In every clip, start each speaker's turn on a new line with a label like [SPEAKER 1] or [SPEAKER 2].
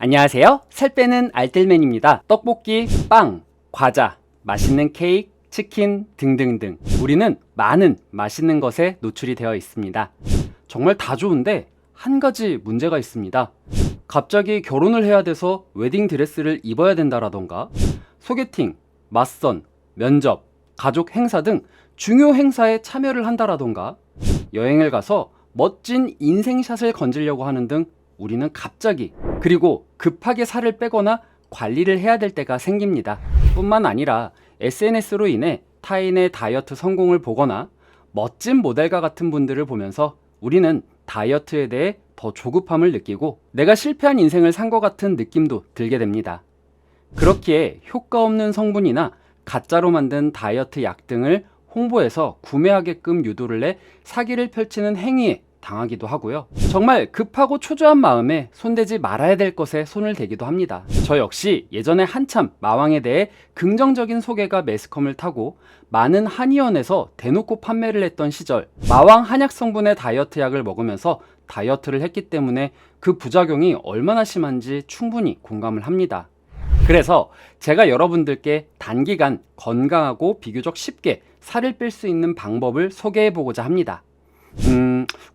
[SPEAKER 1] 안녕하세요. 살 빼는 알뜰맨입니다. 떡볶이, 빵, 과자, 맛있는 케이크, 치킨 등등등 우리는 많은 맛있는 것에 노출이 되어 있습니다. 정말 다 좋은데 한 가지 문제가 있습니다. 갑자기 결혼을 해야 돼서 웨딩 드레스를 입어야 된다라던가 소개팅, 맞선, 면접, 가족 행사 등 중요 행사에 참여를 한다라던가 여행을 가서 멋진 인생샷을 건지려고 하는 등 우리는 갑자기 그리고 급하게 살을 빼거나 관리를 해야 될 때가 생깁니다. 뿐만 아니라 SNS로 인해 타인의 다이어트 성공을 보거나 멋진 모델과 같은 분들을 보면서 우리는 다이어트에 대해 더 조급함을 느끼고 내가 실패한 인생을 산 것 같은 느낌도 들게 됩니다. 그렇기에 효과 없는 성분이나 가짜로 만든 다이어트 약 등을 홍보해서 구매하게끔 유도를 해 사기를 펼치는 행위에 당하기도 하고요. 정말 급하고 초조한 마음에 손대지 말아야 될 것에 손을 대기도 합니다. 저 역시 예전에 한참 마왕에 대해 긍정적인 소개가 매스컴을 타고 많은 한의원에서 대놓고 판매를 했던 시절 마왕 한약 성분의 다이어트 약을 먹으면서 다이어트를 했기 때문에 그 부작용이 얼마나 심한지 충분히 공감을 합니다. 그래서 제가 여러분들께 단기간 건강하고 비교적 쉽게 살을 뺄 수 있는 방법을 소개해 보고자 합니다.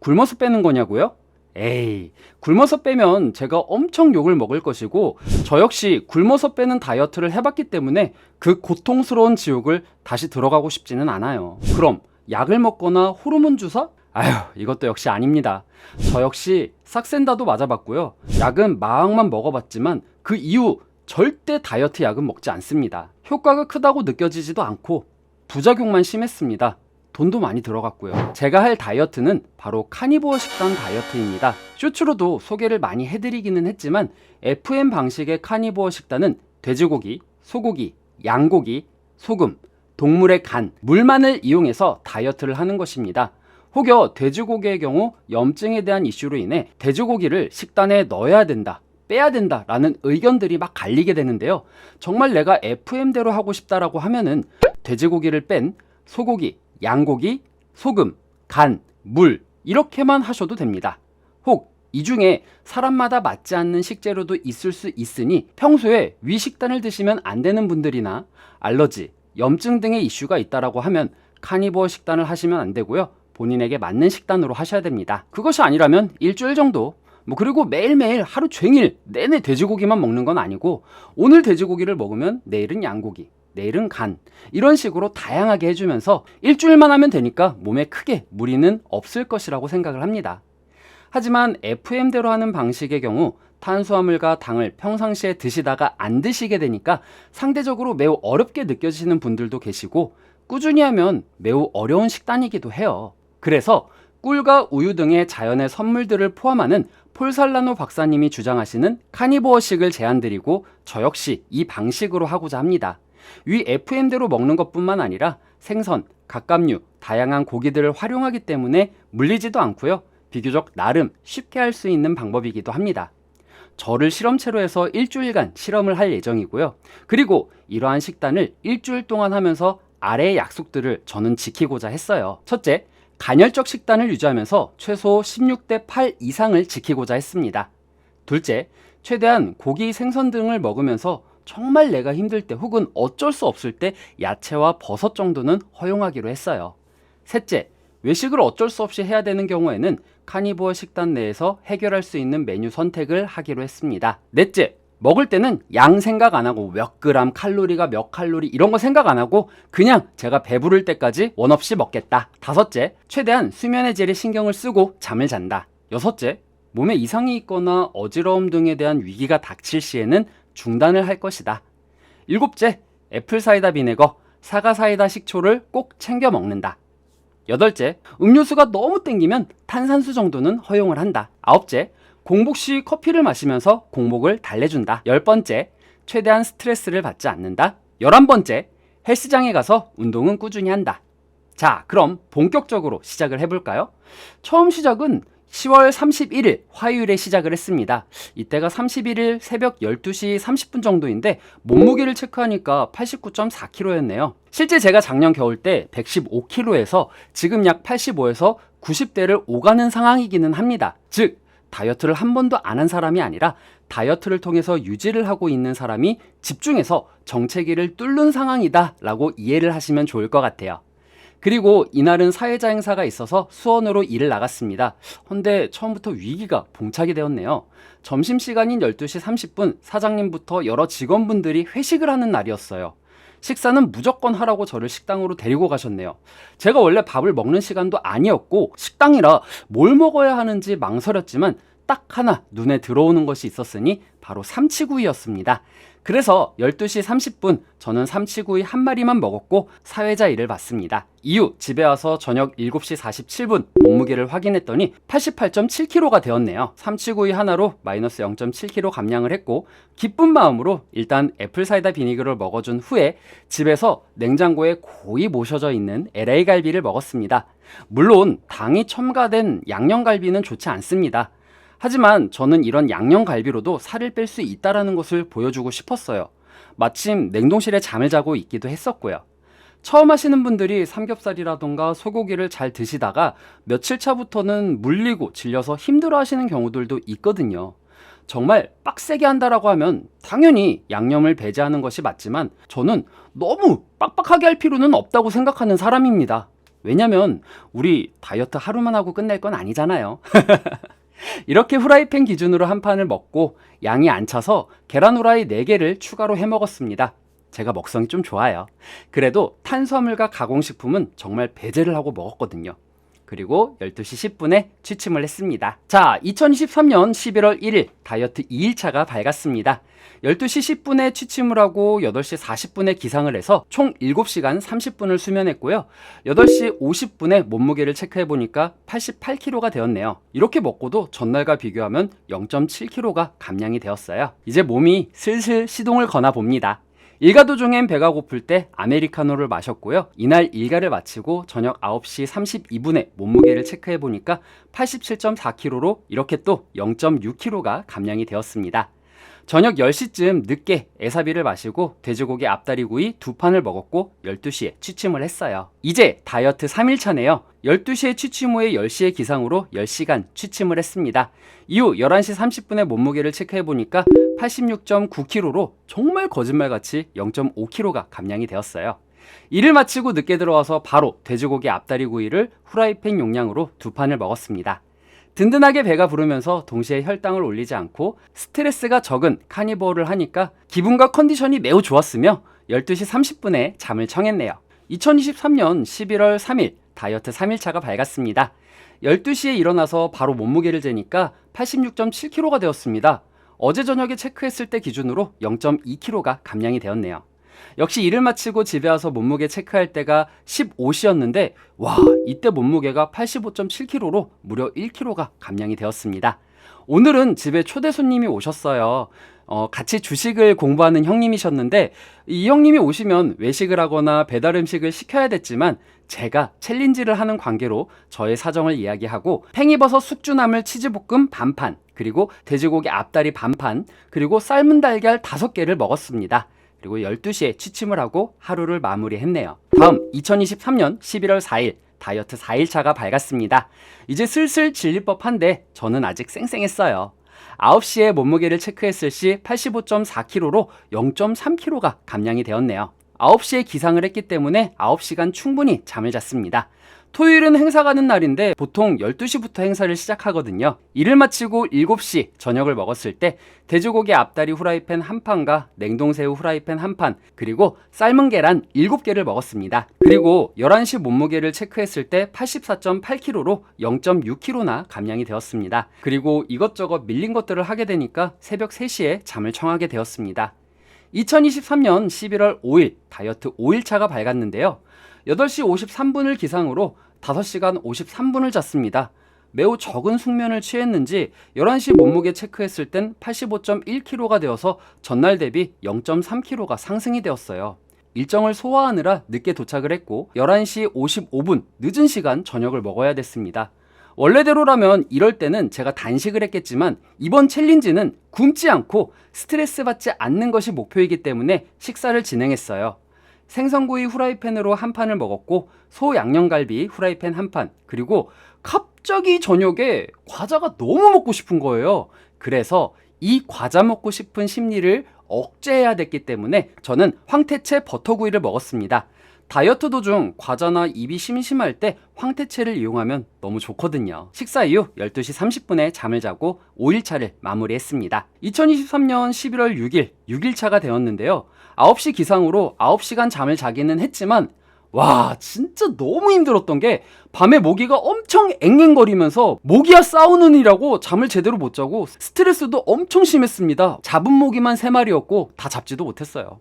[SPEAKER 1] 굶어서 빼는 거냐고요? 에이, 굶어서 빼면 제가 엄청 욕을 먹을 것이고 저 역시 굶어서 빼는 다이어트를 해봤기 때문에 그 고통스러운 지옥을 다시 들어가고 싶지는 않아요. 그럼 약을 먹거나 호르몬 주사? 아휴, 이것도 역시 아닙니다. 저 역시 싹센다도 맞아봤고요. 약은 마왕만 먹어봤지만 그 이후 절대 다이어트 약은 먹지 않습니다. 효과가 크다고 느껴지지도 않고 부작용만 심했습니다. 돈도 많이 들어갔고요. 제가 할 다이어트는 바로 카니보어 식단 다이어트입니다. 쇼츠로도 소개를 많이 해드리기는 했지만 FM 방식의 카니보어 식단은 돼지고기, 소고기, 양고기, 소금, 동물의 간, 물만을 이용해서 다이어트를 하는 것입니다. 혹여 돼지고기의 경우 염증에 대한 이슈로 인해 돼지고기를 식단에 넣어야 된다, 빼야 된다 라는 의견들이 막 갈리게 되는데요. 정말 내가 FM대로 하고 싶다라고 하면은 돼지고기를 뺀 소고기, 양고기, 소금, 간, 물 이렇게만 하셔도 됩니다. 혹 이 중에 사람마다 맞지 않는 식재료도 있을 수 있으니 평소에 위식단을 드시면 안 되는 분들이나 알러지, 염증 등의 이슈가 있다라고 하면 카니보어 식단을 하시면 안 되고요. 본인에게 맞는 식단으로 하셔야 됩니다. 그것이 아니라면 일주일 정도 그리고 매일매일 하루 종일 내내 돼지고기만 먹는 건 아니고 오늘 돼지고기를 먹으면 내일은 양고기, 내일은 간 이런 식으로 다양하게 해주면서 일주일만 하면 되니까 몸에 크게 무리는 없을 것이라고 생각을 합니다. 하지만 FM대로 하는 방식의 경우 탄수화물과 당을 평상시에 드시다가 안 드시게 되니까 상대적으로 매우 어렵게 느껴지시는 분들도 계시고 꾸준히 하면 매우 어려운 식단이기도 해요. 그래서 꿀과 우유 등의 자연의 선물들을 포함하는 폴살라노 박사님이 주장하시는 카니보어식을 제안드리고 저 역시 이 방식으로 하고자 합니다. 위 FM대로 먹는 것뿐만 아니라 생선, 갑각류, 다양한 고기들을 활용하기 때문에 물리지도 않고요. 비교적 나름 쉽게 할 수 있는 방법이기도 합니다. 저를 실험체로 해서 일주일간 실험을 할 예정이고요. 그리고 이러한 식단을 일주일 동안 하면서 아래의 약속들을 저는 지키고자 했어요. 첫째, 간헐적 식단을 유지하면서 최소 16대 8 이상을 지키고자 했습니다. 둘째, 최대한 고기, 생선 등을 먹으면서 정말 내가 힘들 때 혹은 어쩔 수 없을 때 야채와 버섯 정도는 허용하기로 했어요. 셋째, 외식을 어쩔 수 없이 해야 되는 경우에는 카니보어 식단 내에서 해결할 수 있는 메뉴 선택을 하기로 했습니다. 넷째, 먹을 때는 양 생각 안 하고 몇 그램, 칼로리가 몇 칼로리 이런 거 생각 안 하고 그냥 제가 배부를 때까지 원 없이 먹겠다. 다섯째, 최대한 수면의 질에 신경을 쓰고 잠을 잔다. 여섯째, 몸에 이상이 있거나 어지러움 등에 대한 위기가 닥칠 시에는 중단을 할 것이다. 일곱째, 애플사이다 비네거, 사과사이다 식초를 꼭 챙겨 먹는다. 여덟째, 음료수가 너무 땡기면 탄산수 정도는 허용을 한다. 아홉째, 공복 시 커피를 마시면서 공복을 달래준다. 10번째, 최대한 스트레스를 받지 않는다. 11번째, 헬스장에 가서 운동은 꾸준히 한다. 자, 그럼 본격적으로 시작을 해볼까요? 처음 시작은 10월 31일 화요일에 시작을 했습니다. 이때가 31일 새벽 12시 30분 정도인데 몸무게를 체크하니까 89.4kg였네요. 실제 제가 작년 겨울 때 115kg에서 지금 약 85에서 90대를 오가는 상황이기는 합니다. 즉 다이어트를 한 번도 안 한 사람이 아니라 다이어트를 통해서 유지를 하고 있는 사람이 집중해서 정체기를 뚫는 상황이다 라고 이해를 하시면 좋을 것 같아요. 그리고 이날은 사회자 행사가 있어서 수원으로 일을 나갔습니다. 근데 처음부터 위기가 봉착이 되었네요. 점심시간인 12시 30분 사장님부터 여러 직원분들이 회식을 하는 날이었어요. 식사는 무조건 하라고 저를 식당으로 데리고 가셨네요. 제가 원래 밥을 먹는 시간도 아니었고 식당이라 뭘 먹어야 하는지 망설였지만 딱 하나 눈에 들어오는 것이 있었으니 바로 삼치구이였습니다. 그래서 12시 30분 저는 삼치구이 한 마리만 먹었고 사회자 일을 받습니다. 이후 집에 와서 저녁 7시 47분 몸무게를 확인했더니 88.7kg가 되었네요. 삼치구이 하나로 마이너스 0.7kg 감량을 했고 기쁜 마음으로 일단 애플사이다 비니거를 먹어준 후에 집에서 냉장고에 고이 모셔져 있는 LA 갈비를 먹었습니다. 물론 당이 첨가된 양념갈비는 좋지 않습니다. 하지만 저는 이런 양념갈비로도 살을 뺄 수 있다는 것을 보여주고 싶었어요. 마침 냉동실에 잠을 자고 있기도 했었고요. 처음 하시는 분들이 삼겹살이라던가 소고기를 잘 드시다가 며칠 차부터는 물리고 질려서 힘들어 하시는 경우들도 있거든요. 정말 빡세게 한다라고 하면 당연히 양념을 배제하는 것이 맞지만 저는 너무 빡빡하게 할 필요는 없다고 생각하는 사람입니다. 왜냐면 우리 다이어트 하루만 하고 끝낼 건 아니잖아요. 이렇게 후라이팬 기준으로 한 판을 먹고 양이 안 차서 계란 후라이 4개를 추가로 해 먹었습니다. 제가 먹성이 좀 좋아요. 그래도 탄수화물과 가공식품은 정말 배제를 하고 먹었거든요. 그리고 12시 10분에 취침을 했습니다. 자, 2023년 11월 1일 다이어트 2일차가 밝았습니다. 12시 10분에 취침을 하고 8시 40분에 기상을 해서 총 7시간 30분을 수면했고요. 8시 50분에 몸무게를 체크해보니까 88kg가 되었네요. 이렇게 먹고도 전날과 비교하면 0.7kg가 감량이 되었어요. 이제 몸이 슬슬 시동을 거나 봅니다. 일가 도중엔 배가 고플 때 아메리카노를 마셨고요. 이날 일가를 마치고 저녁 9시 32분에 몸무게를 체크해보니까 87.4kg로 이렇게 또 0.6kg가 감량이 되었습니다. 저녁 10시쯤 늦게 에사비를 마시고 돼지고기 앞다리구이 2판을 먹었고 12시에 취침을 했어요. 이제 다이어트 3일차네요. 12시에 취침 후에 10시에 기상으로 10시간 취침을 했습니다. 이후 11시 30분에 몸무게를 체크해보니까 86.9kg로 정말 거짓말같이 0.5kg가 감량이 되었어요. 일을 마치고 늦게 들어와서 바로 돼지고기 앞다리구이를 후라이팬 용량으로 2판을 먹었습니다. 든든하게 배가 부르면서 동시에 혈당을 올리지 않고 스트레스가 적은 카니버어를 하니까 기분과 컨디션이 매우 좋았으며 12시 30분에 잠을 청했네요. 2023년 11월 3일 다이어트 3일차가 밝았습니다. 12시에 일어나서 바로 몸무게를 재니까 86.7kg가 되었습니다. 어제 저녁에 체크했을 때 기준으로 0.2kg가 감량이 되었네요. 역시 일을 마치고 집에 와서 몸무게 체크할 때가 15시였는데 와, 이때 몸무게가 85.7kg로 무려 1kg가 감량이 되었습니다. 오늘은 집에 초대 손님이 오셨어요. 같이 주식을 공부하는 형님이셨는데 이 형님이 오시면 외식을 하거나 배달 음식을 시켜야 됐지만 제가 챌린지를 하는 관계로 저의 사정을 이야기하고 팽이버섯 숙주나물 치즈볶음 반판, 그리고 돼지고기 앞다리 반판, 그리고 삶은 달걀 5개를 먹었습니다. 그리고 12시에 취침을 하고 하루를 마무리했네요. 다음 2023년 11월 4일 다이어트 4일차가 밝았습니다. 이제 슬슬 질릴 법한데 저는 아직 쌩쌩했어요. 9시에 몸무게를 체크했을 시 85.4kg로 0.3kg가 감량이 되었네요. 9시에 기상을 했기 때문에 9시간 충분히 잠을 잤습니다. 토요일은 행사 가는 날인데 보통 12시부터 행사를 시작하거든요. 일을 마치고 7시 저녁을 먹었을 때 돼지고기 앞다리 후라이팬 한 판과 냉동새우 후라이팬 한 판, 그리고 삶은 계란 7개를 먹었습니다. 그리고 11시 몸무게를 체크했을 때 84.8kg로 0.6kg나 감량이 되었습니다. 그리고 이것저것 밀린 것들을 하게 되니까 새벽 3시에 잠을 청하게 되었습니다. 2023년 11월 5일 다이어트 5일차가 밝았는데요. 8시 53분을 기상으로 5시간 53분을 잤습니다. 매우 적은 숙면을 취했는지 11시 몸무게 체크했을 땐 85.1kg가 되어서 전날 대비 0.3kg가 상승이 되었어요. 일정을 소화하느라 늦게 도착을 했고 11시 55분 늦은 시간 저녁을 먹어야 됐습니다. 원래대로라면 이럴 때는 제가 단식을 했겠지만 이번 챌린지는 굶지 않고 스트레스 받지 않는 것이 목표이기 때문에 식사를 진행했어요. 생선구이 후라이팬으로 한 판을 먹었고 소 양념갈비 후라이팬 한 판, 그리고 갑자기 저녁에 과자가 너무 먹고 싶은 거예요. 그래서 이 과자 먹고 싶은 심리를 억제해야 됐기 때문에 저는 황태채 버터구이를 먹었습니다. 다이어트 도중 과자나 입이 심심할 때 황태채를 이용하면 너무 좋거든요. 식사 이후 12시 30분에 잠을 자고 5일차를 마무리했습니다. 2023년 11월 6일, 6일차가 되었는데요. 9시 기상으로 9시간 잠을 자기는 했지만 와, 진짜 너무 힘들었던 게 밤에 모기가 엄청 앵앵거리면서 모기와 싸우느니라고 잠을 제대로 못 자고 스트레스도 엄청 심했습니다. 잡은 모기만 3마리였고 다 잡지도 못했어요.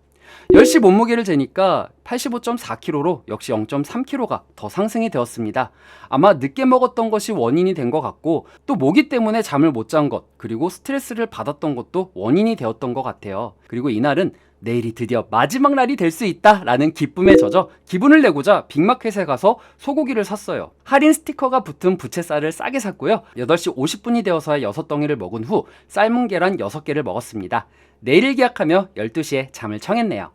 [SPEAKER 1] 10시 몸무게를 재니까 85.4kg로 역시 0.3kg가 더 상승이 되었습니다. 아마 늦게 먹었던 것이 원인이 된 것 같고 또 모기 때문에 잠을 못 잔 것 그리고 스트레스를 받았던 것도 원인이 되었던 것 같아요. 그리고 이날은 내일이 드디어 마지막 날이 될 수 있다라는 기쁨에 젖어 기분을 내고자 빅마켓에 가서 소고기를 샀어요. 할인 스티커가 붙은 부채살을 싸게 샀고요. 8시 50분이 되어서야 6덩이를 먹은 후 삶은 계란 6개를 먹었습니다. 내일을 기약하며 12시에 잠을 청했네요.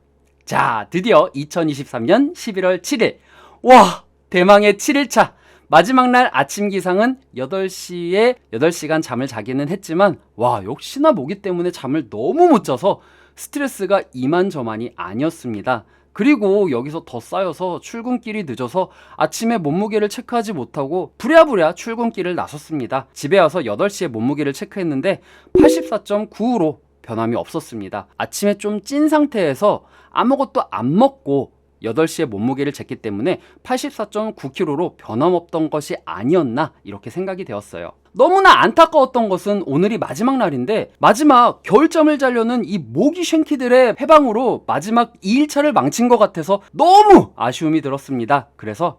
[SPEAKER 1] 자, 드디어 2023년 11월 7일. 와, 대망의 7일차. 마지막 날 아침 기상은 8시에 8시간 잠을 자기는 했지만 와, 역시나 모기 때문에 잠을 너무 못 자서 스트레스가 이만저만이 아니었습니다. 그리고 여기서 더 쌓여서 출근길이 늦어서 아침에 몸무게를 체크하지 못하고 부랴부랴 출근길을 나섰습니다. 집에 와서 8시에 몸무게를 체크했는데 84.9로 변함이 없었습니다. 아침에 좀 찐 상태에서 아무것도 안 먹고 8시에 몸무게를 쟀기 때문에 84.9kg로 변함없던 것이 아니었나 이렇게 생각이 되었어요. 너무나 안타까웠던 것은 오늘이 마지막 날인데 마지막 겨울잠을 자려는 이 모기 쉔키들의 해방으로 마지막 2일차를 망친 것 같아서 너무 아쉬움이 들었습니다. 그래서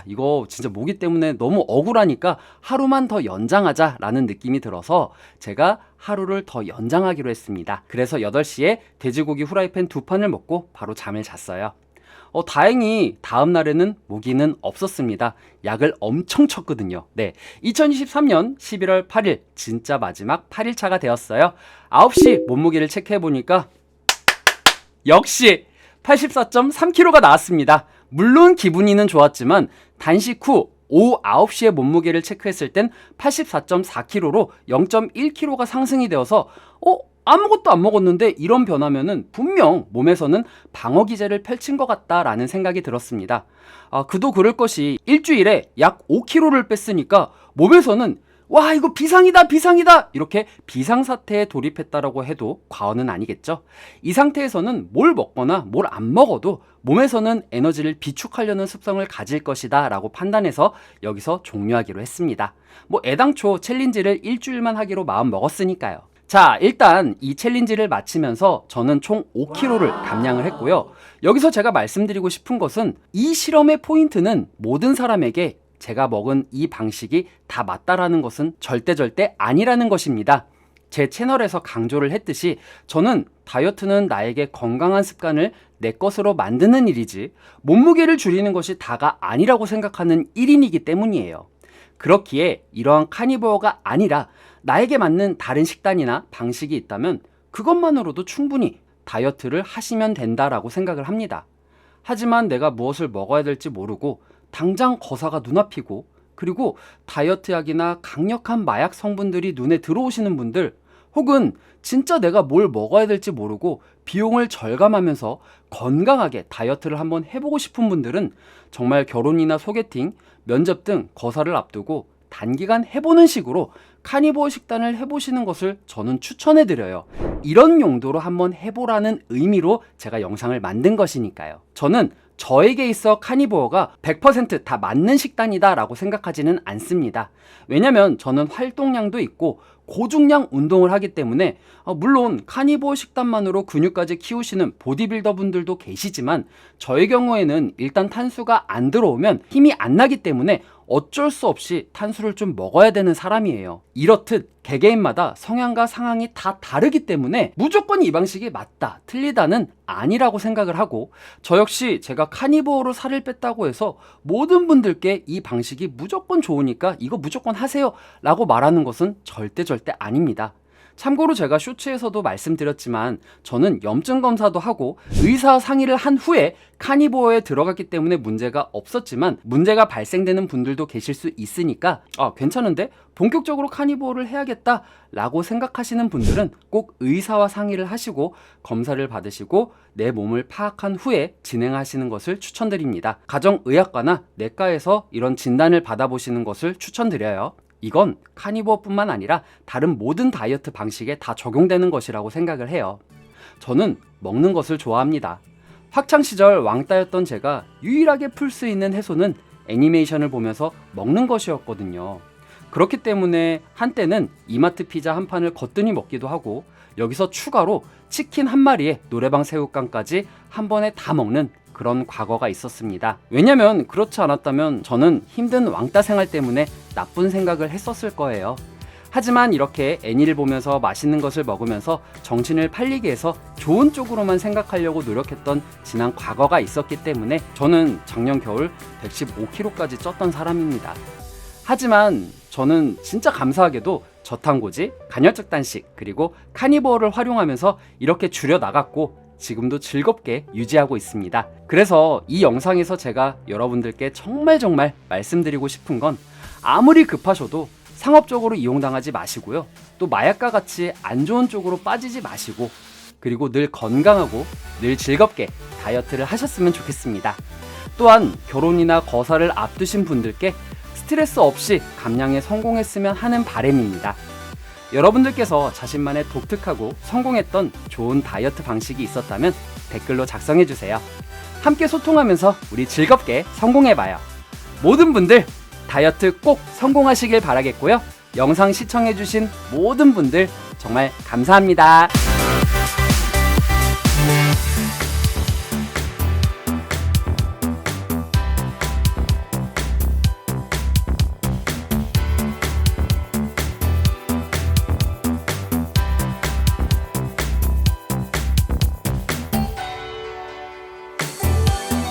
[SPEAKER 1] 이거 진짜 모기 때문에 너무 억울하니까 하루만 더 연장하자 라는 느낌이 들어서 제가 하루를 더 연장하기로 했습니다. 그래서 8시에 돼지고기 후라이팬 2판을 먹고 바로 잠을 잤어요. 다행히 다음 날에는 모기는 없었습니다. 약을 엄청 쳤거든요. 네, 2023년 11월 8일 진짜 마지막 8일차가 되었어요. 9시 몸무게를 체크해보니까 역시 84.3kg가 나왔습니다. 물론 기분이는 좋았지만 단식 후 오후 9시에 몸무게를 체크했을 땐 84.4kg로 0.1kg가 상승이 되어서 아무것도 안 먹었는데 이런 변화면은 분명 몸에서는 방어 기제를 펼친 것 같다라는 생각이 들었습니다. 그도 그럴 것이 일주일에 약 5kg를 뺐으니까 몸에서는 와, 이거 비상이다 이렇게 비상사태에 돌입했다라고 해도 과언은 아니겠죠. 이 상태에서는 뭘 먹거나 뭘 안 먹어도 몸에서는 에너지를 비축하려는 습성을 가질 것이다 라고 판단해서 여기서 종료하기로 했습니다. 애당초 챌린지를 일주일만 하기로 마음 먹었으니까요. 자, 일단 이 챌린지를 마치면서 저는 총 5kg를 감량을 했고요. 여기서 제가 말씀드리고 싶은 것은 이 실험의 포인트는 모든 사람에게 제가 먹은 이 방식이 다 맞다라는 것은 절대 아니라는 것입니다. 제 채널에서 강조를 했듯이 저는 다이어트는 나에게 건강한 습관을 내 것으로 만드는 일이지 몸무게를 줄이는 것이 다가 아니라고 생각하는 일인이기 때문이에요. 그렇기에 이러한 카니보어가 아니라 나에게 맞는 다른 식단이나 방식이 있다면 그것만으로도 충분히 다이어트를 하시면 된다라고 생각을 합니다. 하지만 내가 무엇을 먹어야 될지 모르고 당장 거사가 눈앞이고 그리고 다이어트 약이나 강력한 마약 성분들이 눈에 들어오시는 분들 혹은 진짜 내가 뭘 먹어야 될지 모르고 비용을 절감하면서 건강하게 다이어트를 한번 해보고 싶은 분들은 정말 결혼이나 소개팅, 면접 등 거사를 앞두고 단기간 해보는 식으로 카니보어 식단을 해보시는 것을 저는 추천해드려요. 이런 용도로 한번 해보라는 의미로 제가 영상을 만든 것이니까요. 저는 저에게 있어 카니보어가 100% 다 맞는 식단이다 라고 생각하지는 않습니다. 왜냐면 저는 활동량도 있고 고중량 운동을 하기 때문에 물론 카니보어 식단만으로 근육까지 키우시는 보디빌더 분들도 계시지만 저의 경우에는 일단 탄수가 안 들어오면 힘이 안 나기 때문에 어쩔 수 없이 탄수를 좀 먹어야 되는 사람이에요. 이렇듯 개개인마다 성향과 상황이 다 다르기 때문에 무조건 이 방식이 맞다, 틀리다는 아니라고 생각을 하고 저 역시 제가 카니보어로 살을 뺐다고 해서 모든 분들께 이 방식이 무조건 좋으니까 이거 무조건 하세요 라고 말하는 것은 절대 아닙니다. 참고로 제가 쇼츠에서도 말씀드렸지만 저는 염증 검사도 하고 의사 상의를 한 후에 카니보어에 들어갔기 때문에 문제가 없었지만 문제가 발생되는 분들도 계실 수 있으니까 괜찮은데? 본격적으로 카니보어를 해야겠다 라고 생각하시는 분들은 꼭 의사와 상의를 하시고 검사를 받으시고 내 몸을 파악한 후에 진행하시는 것을 추천드립니다. 가정의학과나 내과에서 이런 진단을 받아보시는 것을 추천드려요. 이건 카니보어뿐만 아니라 다른 모든 다이어트 방식에 다 적용되는 것이라고 생각을 해요. 저는 먹는 것을 좋아합니다. 학창시절 왕따였던 제가 유일하게 풀 수 있는 해소는 애니메이션을 보면서 먹는 것이었거든요. 그렇기 때문에 한때는 이마트 피자 한 판을 거뜬히 먹기도 하고 여기서 추가로 치킨 한 마리에 노래방 새우깡까지 한 번에 다 먹는 그런 과거가 있었습니다. 왜냐면 그렇지 않았다면 저는 힘든 왕따 생활 때문에 나쁜 생각을 했었을 거예요. 하지만 이렇게 애니를 보면서 맛있는 것을 먹으면서 정신을 팔리게 해서 좋은 쪽으로만 생각하려고 노력했던 지난 과거가 있었기 때문에 저는 작년 겨울 115kg까지 쪘던 사람입니다. 하지만 저는 진짜 감사하게도 저탄고지, 간헐적 단식, 그리고 카니보어를 활용하면서 이렇게 줄여나갔고 지금도 즐겁게 유지하고 있습니다. 그래서 이 영상에서 제가 여러분들께 정말 말씀드리고 싶은 건 아무리 급하셔도 상업적으로 이용당하지 마시고요. 또 마약과 같이 안 좋은 쪽으로 빠지지 마시고 그리고 늘 건강하고 늘 즐겁게 다이어트를 하셨으면 좋겠습니다. 또한 결혼이나 거사를 앞두신 분들께 스트레스 없이 감량에 성공했으면 하는 바람입니다. 여러분들께서 자신만의 독특하고 성공했던 좋은 다이어트 방식이 있었다면 댓글로 작성해주세요. 함께 소통하면서 우리 즐겁게 성공해봐요. 모든 분들 다이어트 꼭 성공하시길 바라겠고요. 영상 시청해주신 모든 분들 정말 감사합니다.